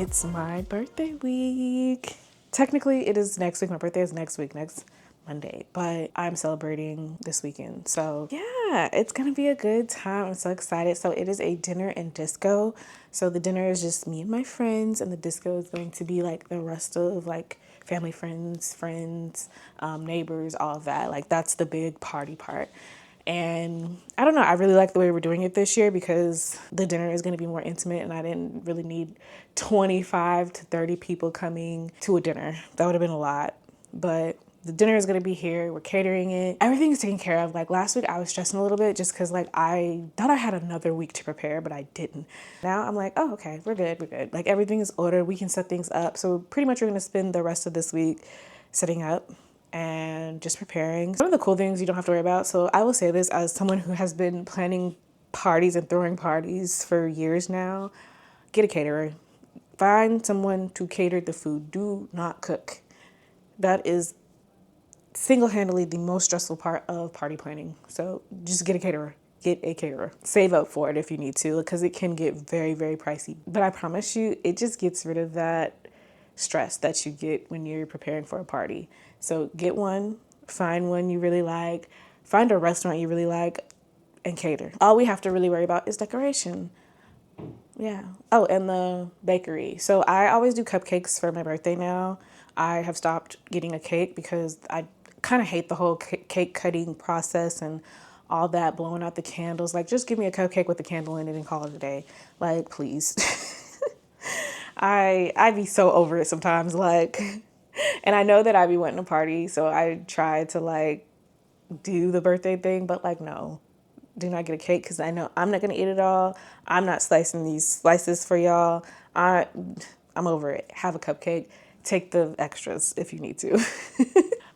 It's my birthday week. Technically, it is next week. My birthday is next week, next Monday, but I'm celebrating this weekend. So, yeah, it's gonna be a good time. I'm so excited. So, it is a dinner and disco. So, the dinner is just me and my friends, and the disco is going to be like the rest of like family, friends, neighbors, all of that. Like, that's the big party part. And I don't know, I really like the way we're doing it this year because the dinner is going to be more intimate and I didn't really need 25 to 30 people coming to a dinner. That would have been a lot. But the dinner is going to be here. We're catering it. Everything is taken care of. Like last week I was stressing a little bit just because like I thought I had another week to prepare, but I didn't. Now I'm like, oh, okay, we're good. Like everything is ordered. We can set things up. So pretty much we're going to spend the rest of this week setting up and just preparing. One of the cool things you don't have to worry about, so I will say this as someone who has been planning parties and throwing parties for years now, get a caterer. Find someone to cater the food. Do not cook. That is single-handedly the most stressful part of party planning. So just get a caterer. Get a caterer. Save up for it if you need to because it can get very, very pricey. But I promise you, it just gets rid of that stress that you get when you're preparing for a party. So get one, find one you really like, find a restaurant you really like, and cater. All we have to really worry about is decoration. Yeah. Oh, and the bakery. So I always do cupcakes for my birthday now. I have stopped getting a cake because I kind of hate the whole cake cutting process and all that, blowing out the candles. Like, just give me a cupcake with a candle in it and call it a day. Like, please. I be so over it sometimes, like, and I know that I be wanting a party, so I try to like do the birthday thing, but like no, do not get a cake because I know I'm not gonna eat it all. I'm not slicing these slices for y'all. I'm over it. Have a cupcake. Take the extras if you need to.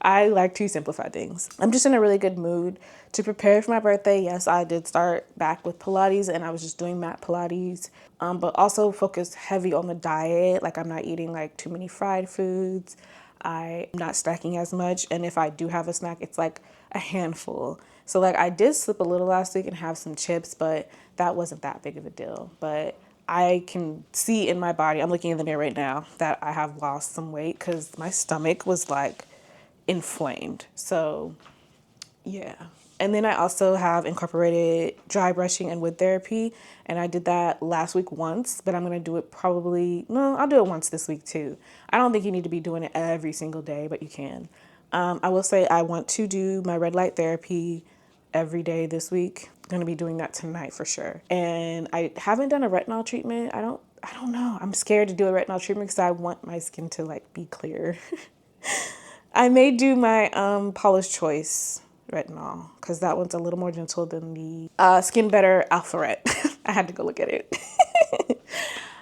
I like to simplify things. I'm just in a really good mood to prepare for my birthday. Yes, I did start back with Pilates and I was just doing mat Pilates, but also focus heavy on the diet. Like I'm not eating like too many fried foods. I'm not snacking as much. And if I do have a snack, it's like a handful. So like I did slip a little last week and have some chips, but that wasn't that big of a deal. But I can see in my body, I'm looking in the mirror right now, that I have lost some weight because my stomach was like inflamed. So yeah. And then I also have incorporated dry brushing and wood therapy. And I did that last week once, but I'm going to do it I'll do it once this week too. I don't think you need to be doing it every single day, but you can. I will say I want to do my red light therapy every day this week. I'm going to be doing that tonight for sure. And I haven't done a retinol treatment. I don't know. I'm scared to do a retinol treatment because I want my skin to like be clear. I may do my Paula's Choice retinol because that one's a little more gentle than the Skin Better Alpha Ret. I had to go look at it.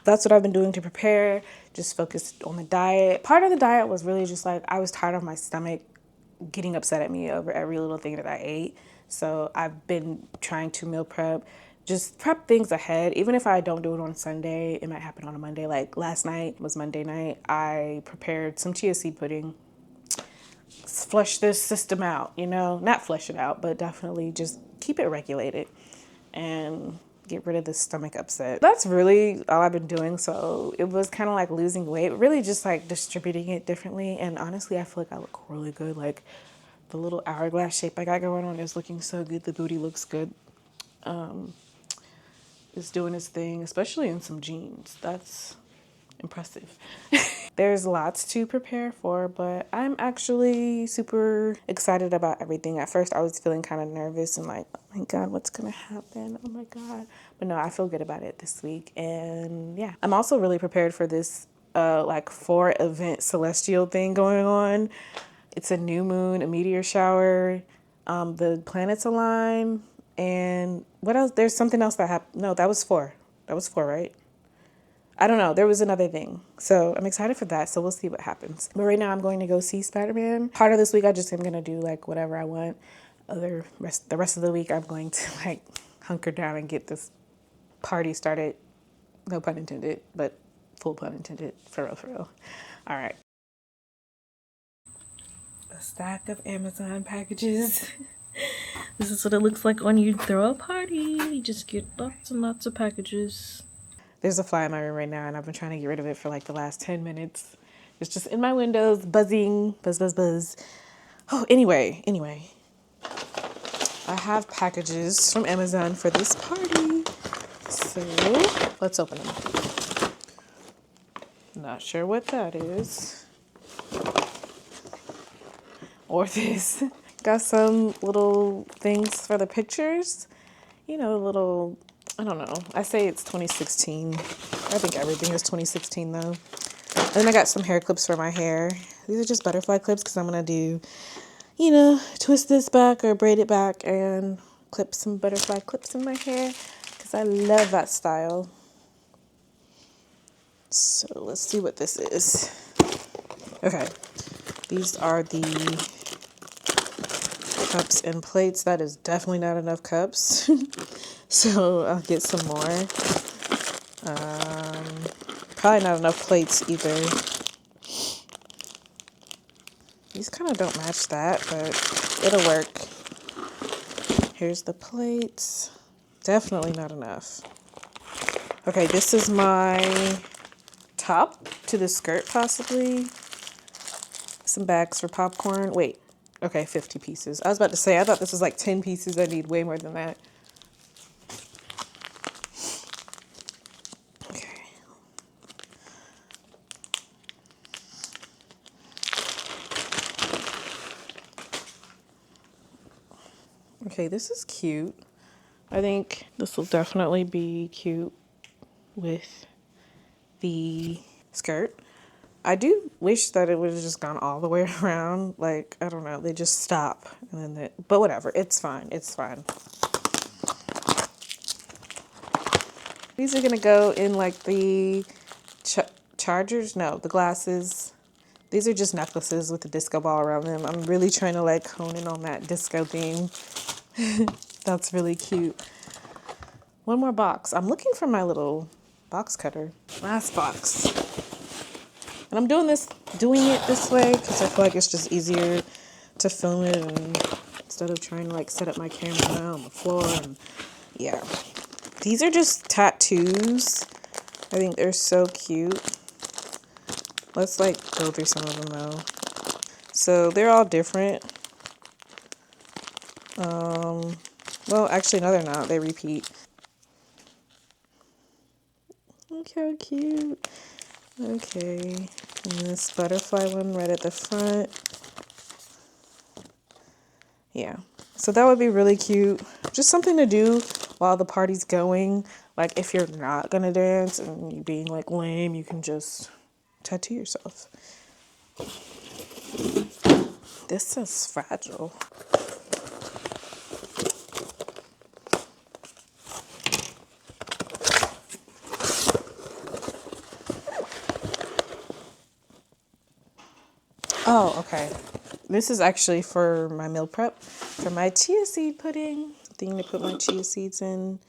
That's what I've been doing to prepare, just focused on the diet. Part of the diet was really just like I was tired of my stomach getting upset at me over every little thing that I ate. So I've been trying to meal prep, just prep things ahead. Even if I don't do it on Sunday, it might happen on a Monday. Like last night was Monday night. I prepared some chia seed pudding. Flush this system out, not flush it out, but definitely just keep it regulated and get rid of the stomach upset. That's really all I've been doing. So it was kind of like losing weight, really just like distributing it differently. And honestly, I feel like I look really good. Like the little hourglass shape I got going on is looking so good. The booty looks good. It's doing its thing, especially in some jeans. That's impressive. There's lots to prepare for, but I'm actually super excited about everything. At first, I was feeling kind of nervous and like, oh my God, what's going to happen? Oh my God. But no, I feel good about it this week. And yeah, I'm also really prepared for this like 4-event celestial thing going on. It's a new moon, a meteor shower, the planets align, and what else? There's something else that happened. No, that was 4. That was 4, right? I don't know. There was another thing. So I'm excited for that. So we'll see what happens. But right now I'm going to go see Spider-Man. Part of this week I just am going to do like whatever I want. The rest of the week I'm going to like hunker down and get this party started. No pun intended, but full pun intended. For real. All right. A stack of Amazon packages. This is what it looks like when you throw a party. You just get lots and lots of packages. There's a fly in my room right now, and I've been trying to get rid of it for like the last 10 minutes. It's just in my windows, buzzing, buzz, buzz, buzz. Oh, anyway. I have packages from Amazon for this party. So let's open them. Not sure what that is. Or this. Got some little things for the pictures. You know, little, I don't know. I say it's 2016. I think everything is 2016 though. And then I got some hair clips for my hair. These are just butterfly clips because I'm going to do, you know, twist this back or braid it back and clip some butterfly clips in my hair because I love that style. So let's see what this is. Okay, these are the cups and plates. That is definitely not enough cups. So I'll get some more. Probably not enough plates either. These kind of don't match that, but it'll work. Here's the plates. Definitely not enough. Okay, this is my top to the skirt possibly. Some bags for popcorn. Wait, okay, 50 pieces. I was about to say, I thought this was like 10 pieces. I need way more than that. Okay, this is cute. I think this will definitely be cute with the skirt. I do wish that it would have just gone all the way around. Like, I don't know, they just stop. And then but whatever, it's fine. It's fine. These are going to go in like the chargers. No, the glasses. These are just necklaces with a disco ball around them. I'm really trying to like hone in on that disco theme. That's really cute. One more box. I'm looking for my little box cutter. Last box. And I'm doing it this way because I feel like it's just easier to film it and instead of trying to like set up my camera on the floor. And yeah. These are just tattoos. I think they're so cute. Let's like go through some of them though. So they're all different. Well, actually, no, they're not. They repeat. Look how cute. Okay. And this butterfly one right at the front. Yeah. So that would be really cute. Just something to do while the party's going. Like if you're not going to dance and you're being like lame, you can just tattoo yourself. This is fragile. Oh, okay. This is actually for my meal prep, for my chia seed pudding. Thing to put my chia seeds in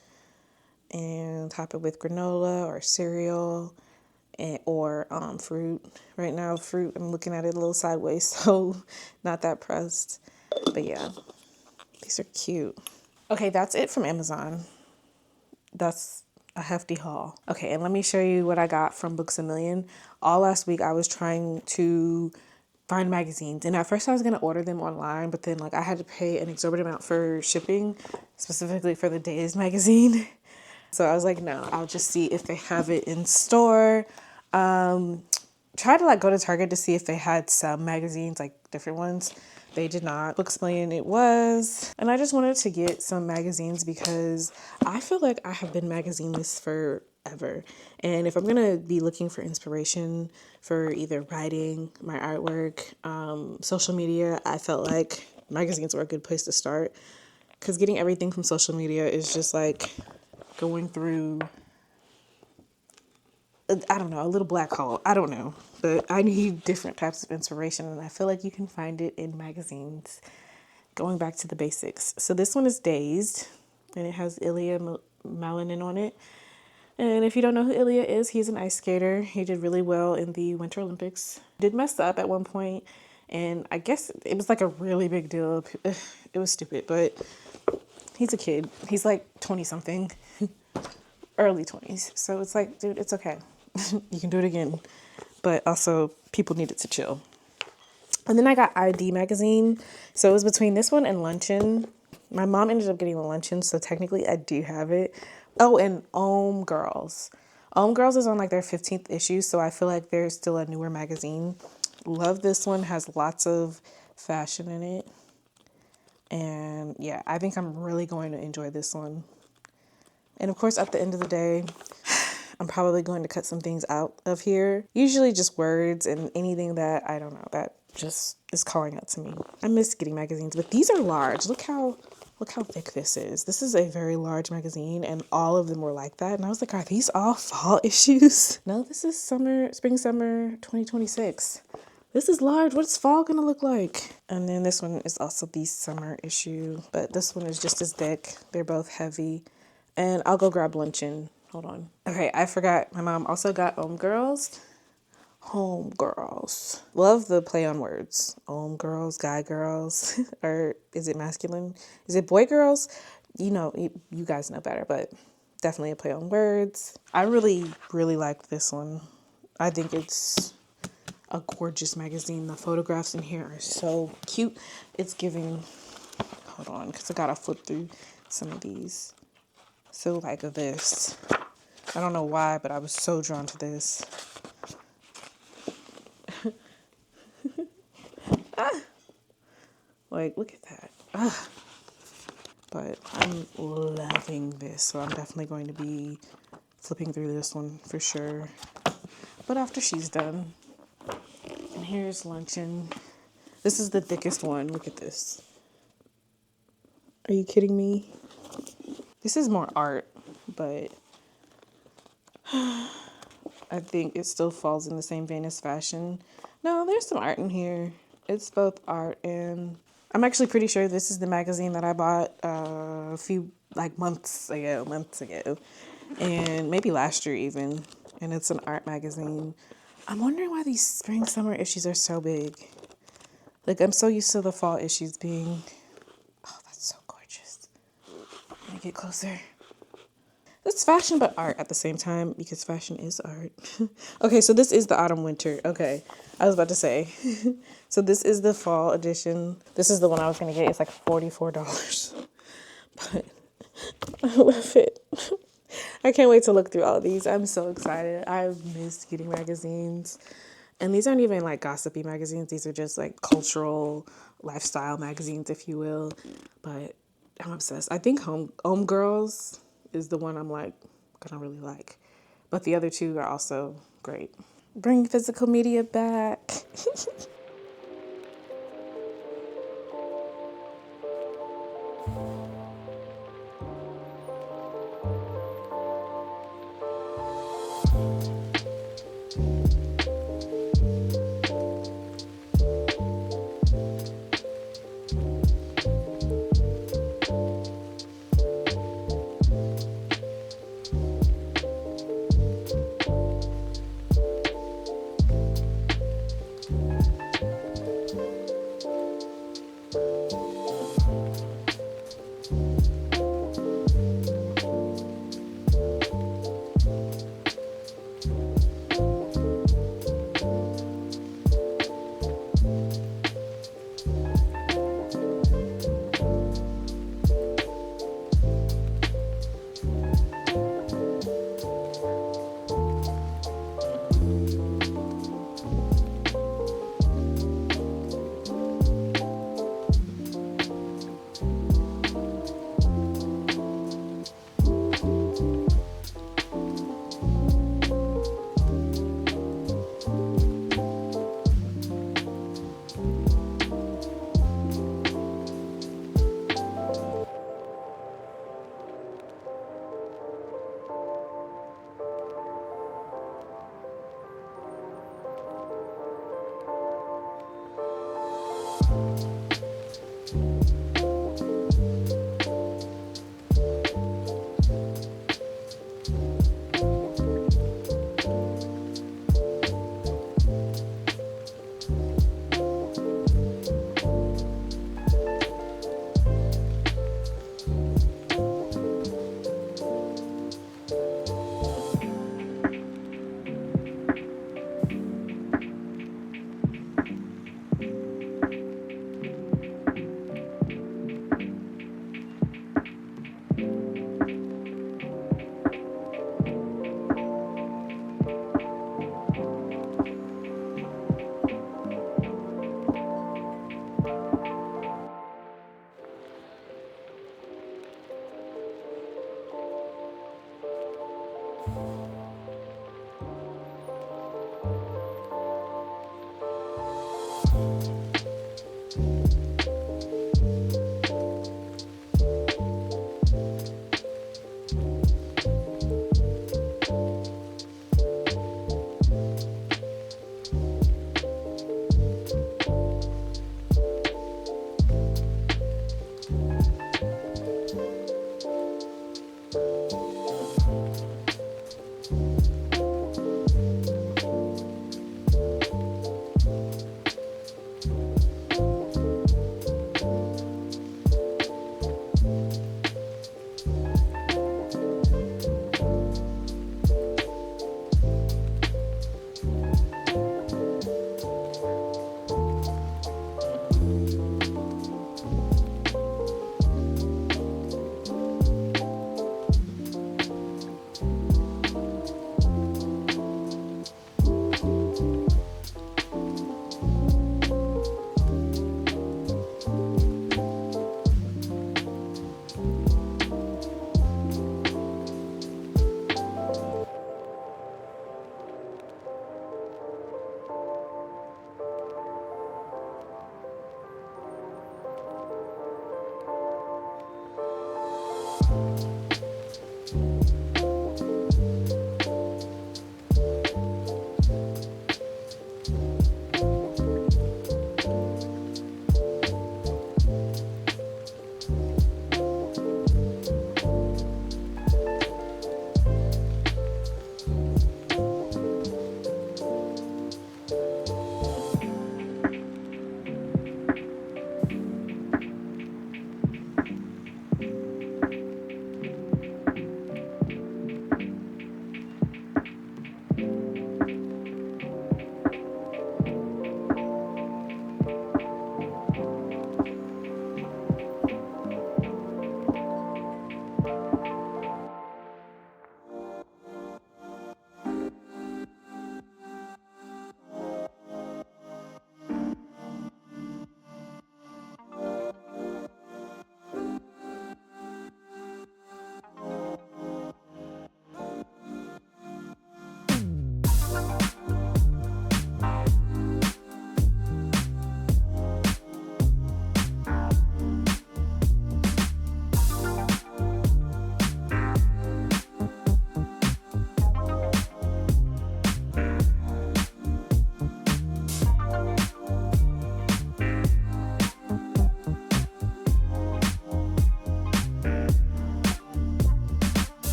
and top it with granola or cereal or fruit. Right now, fruit, I'm looking at it a little sideways, so not that pressed. But yeah, these are cute. Okay, that's it from Amazon. That's a hefty haul. Okay, and let me show you what I got from Books A Million. All last week I was trying to find magazines, and at first I was going to order them online, but then like I had to pay an exorbitant amount for shipping, specifically for the Days magazine. So I was like, no, I'll just see if they have it in store. Try to like go to Target to see if they had some magazines, like different ones. They did not. Books Million it was. And I just wanted to get some magazines because I feel like I have been magazineless forever. And if I'm going to be looking for inspiration for either writing, my artwork, social media, I felt like magazines were a good place to start. Because getting everything from social media is just like going through, I don't know, a little black hole. I don't know. But I need different types of inspiration, and I feel like you can find it in magazines. Going back to the basics. So this one is Dazed, and it has Ilya Malinin on it. And if you don't know who Ilya is, he's an ice skater. He did really well in the Winter Olympics. Did mess up at one point, and I guess it was like a really big deal. It was stupid, but he's a kid. He's like 20 something. early 20s. So it's like, dude, it's okay. You can do it again. But also, people needed to chill. And then I got ID magazine. So it was between this one and Luncheon. My mom ended up getting the Luncheon, so technically I do have it. Oh, and Ohm Girls. Ohm Girls is on like their 15th issue, so I feel like they're still a newer magazine. Love this one, has lots of fashion in it. And yeah, I think I'm really going to enjoy this one. And of course, at the end of the day, I'm probably going to cut some things out of here. Usually just words and anything that, I don't know, that just is calling out to me. I miss getting magazines, but these are large. Look how thick this is. This is a very large magazine and all of them were like that. And I was like, are these all fall issues? No, this is spring, summer 2026. This is large. What's fall gonna look like? And then this one is also the summer issue, but this one is just as thick. They're both heavy. And I'll go grab Luncheon. Hold on. Okay, I forgot. My mom also got Home Girls. Home Girls. Love the play on words. Home Girls, Guy Girls. Or is it masculine? Is it Boy Girls? You know, you guys know better, but definitely a play on words. I really, really liked this one. I think it's a gorgeous magazine. The photographs in here are so cute. It's giving, hold on, because I gotta flip through some of these. So like this. I don't know why, but I was so drawn to this. Like, look at that. But I'm loving this, so I'm definitely going to be flipping through this one for sure. But after she's done. And here's Luncheon. This is the thickest one. Look at this. Are you kidding me? This is more art, but I think it still falls in the same vein as fashion. No, there's some art in here. It's both art and... I'm actually pretty sure this is the magazine that I bought a few, like, months ago. And maybe last year even. And it's an art magazine. I'm wondering why these spring, summer issues are so big. Like, I'm so used to the fall issues being... Oh, that's so gorgeous. Let me get closer. It's fashion but art at the same time because fashion is art. Okay, so this is the autumn winter. Okay, I was about to say. So this is the fall edition. This is the one I was going to get. It's like $44. But I love it. I can't wait to look through all of these. I'm so excited. I miss getting magazines. And these aren't even like gossipy magazines. These are just like cultural lifestyle magazines, if you will. But I'm obsessed. I think Home Girls is the one I'm like gonna really like, but the other two are also great. Bring physical media back.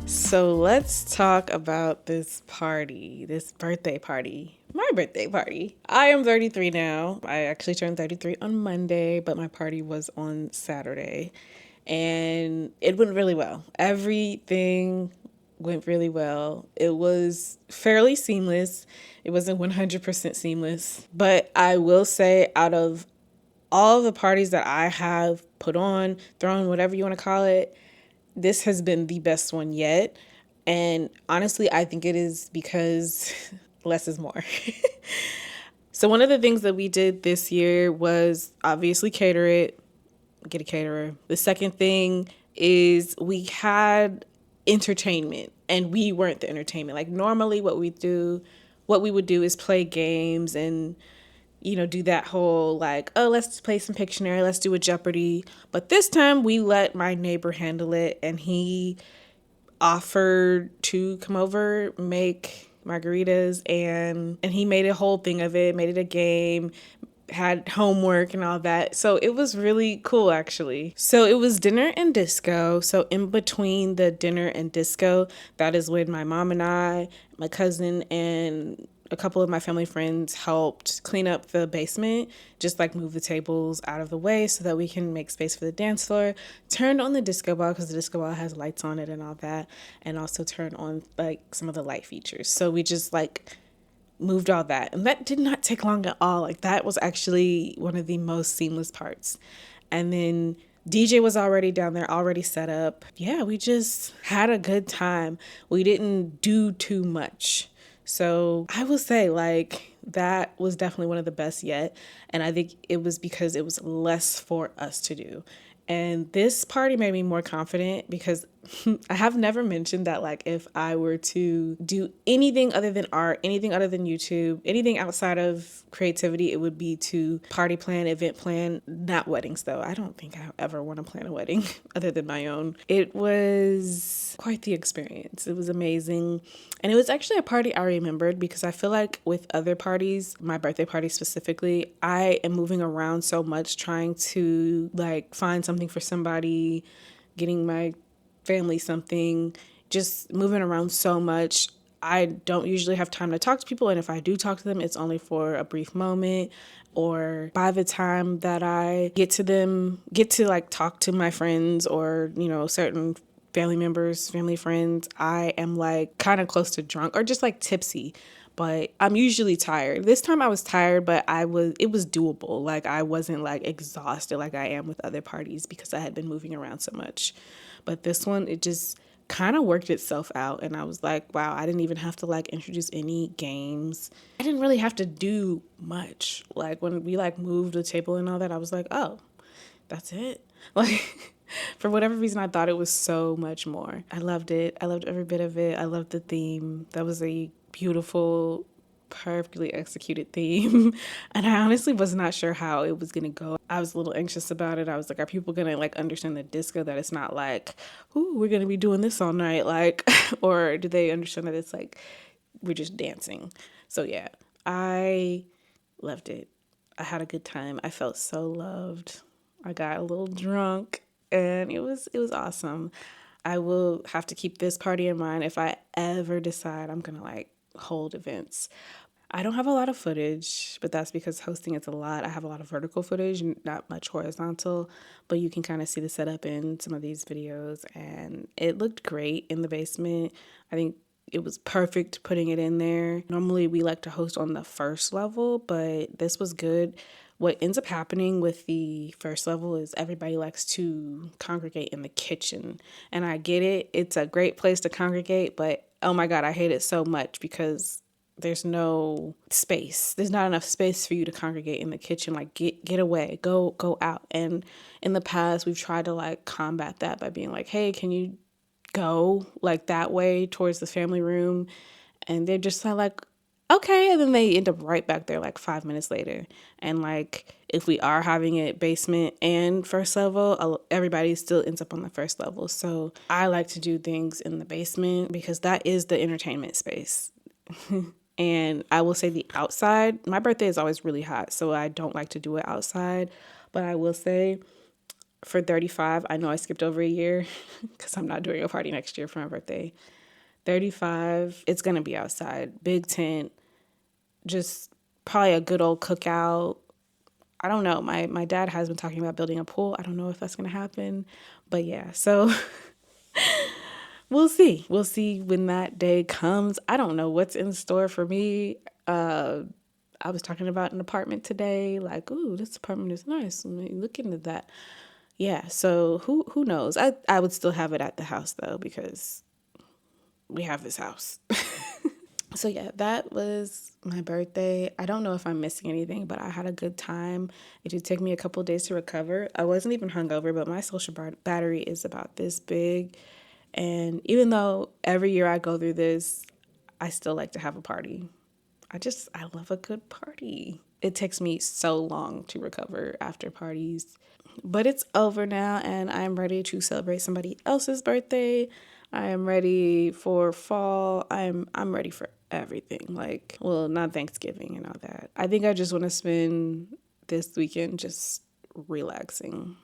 So let's talk about this party, this birthday party. My birthday party. I am 33 now. I actually turned 33 on Monday, but my party was on Saturday. And it went really well. Everything went really well. It was fairly seamless. It wasn't 100% seamless. But I will say, out of all the parties that I have put on, thrown, whatever you want to call it, this has been the best one yet. And honestly, I think it is because less is more. So one of the things that we did this year was obviously cater it, get a caterer. The second thing is we had entertainment and we weren't the entertainment. Like normally what we would do is play games and do that whole like, oh, let's play some Pictionary, let's do a Jeopardy. But this time we let my neighbor handle it and he offered to come over, make margaritas, and he made a whole thing of it, made it a game, had homework and all that. So it was really cool, actually. So it was dinner and disco. So in between the dinner and disco, that is when my mom and I, my cousin, and a couple of my family friends helped clean up the basement, just like move the tables out of the way so that we can make space for the dance floor. Turned on the disco ball because the disco ball has lights on it and all that, and also turned on like some of the light features. So we just like moved all that, and that did not take long at all. Like that was actually one of the most seamless parts. And then DJ was already down there, already set up. Yeah, we just had a good time. We didn't do too much. So I will say, like, that was definitely one of the best yet. And I think it was because it was less for us to do. And this party made me more confident because I have never mentioned that, like, if I were to do anything other than art, anything other than YouTube, anything outside of creativity, it would be to party plan, event plan, not weddings though. I don't think I ever want to plan a wedding other than my own. It was quite the experience. It was amazing. And it was actually a party I remembered because I feel like with other parties, my birthday party specifically, I am moving around so much trying to like find something for somebody, getting my family something, just moving around so much. I don't usually have time to talk to people, and if I do talk to them, it's only for a brief moment, or by the time that I get to like talk to my friends or, you know, certain family members, family friends, I am like kind of close to drunk or just like tipsy. But I'm usually tired. This time I was tired, but it was doable. Like I wasn't like exhausted like I am with other parties because I had been moving around so much. But this one, it just kind of worked itself out. And I was like, wow, I didn't even have to like introduce any games. I didn't really have to do much. Like when we like moved the table and all that, I was like, oh, that's it. Like for whatever reason, I thought it was so much more. I loved it. I loved every bit of it. I loved the theme. That was a beautiful, perfectly executed theme. And I honestly was not sure how it was going to go. I was a little anxious about it. I was like, are people going to like understand the disco, that it's not like, ooh, we're going to be doing this all night? Like, or do they understand that it's like, we're just dancing? So yeah, I loved it. I had a good time. I felt so loved. I got a little drunk and it was awesome. I will have to keep this party in mind if I ever decide I'm going to like hold events. I don't have a lot of footage, but that's because hosting is a lot. I have a lot of vertical footage, not much horizontal, but you can kind of see the setup in some of these videos, and it looked great in the basement. I think it was perfect putting it in there. Normally we like to host on the first level, but this was good. What ends up happening with the first level is everybody likes to congregate in the kitchen. And I get it. It's a great place to congregate, but oh my God, I hate it so much because there's no space. There's not enough space for you to congregate in the kitchen. Like get away, go out. And in the past, we've tried to like combat that by being like, hey, can you go like that way towards the family room? And they're just like, okay. And then they end up right back there like 5 minutes later. And like, if we are having it basement and first level, everybody still ends up on the first level. So I like to do things in the basement because that is the entertainment space. And I will say the outside, my birthday is always really hot, so I don't like to do it outside. But I will say for 35, I know I skipped over a year because I'm not doing a party next year for my birthday. 35, it's going to be outside. Big tent, just probably a good old cookout. I don't know. My dad has been talking about building a pool. I don't know if that's going to happen. But yeah, so we'll see. We'll see when that day comes. I don't know what's in store for me. I was talking about an apartment today. Like, ooh, this apartment is nice. Let me look into that. Yeah, so who knows? I would still have it at the house though because we have this house. So yeah, that was my birthday. I don't know if I'm missing anything, but I had a good time. It did take me a couple of days to recover. I wasn't even hungover, but my social battery is about this big. And even though every year I go through this, I still like to have a party. I love a good party. It takes me so long to recover after parties. But it's over now and I'm ready to celebrate somebody else's birthday. I am ready for fall. I'm ready for everything. Like, well, not Thanksgiving and all that. I think I just want to spend this weekend just relaxing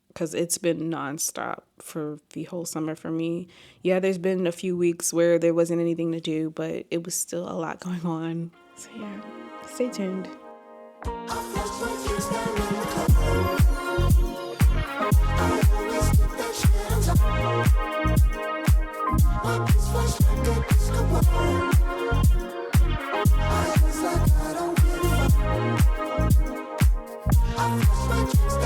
because it's been nonstop for the whole summer for me. Yeah, there's been a few weeks where there wasn't anything to do, but it was still a lot going on. So yeah, stay tuned. I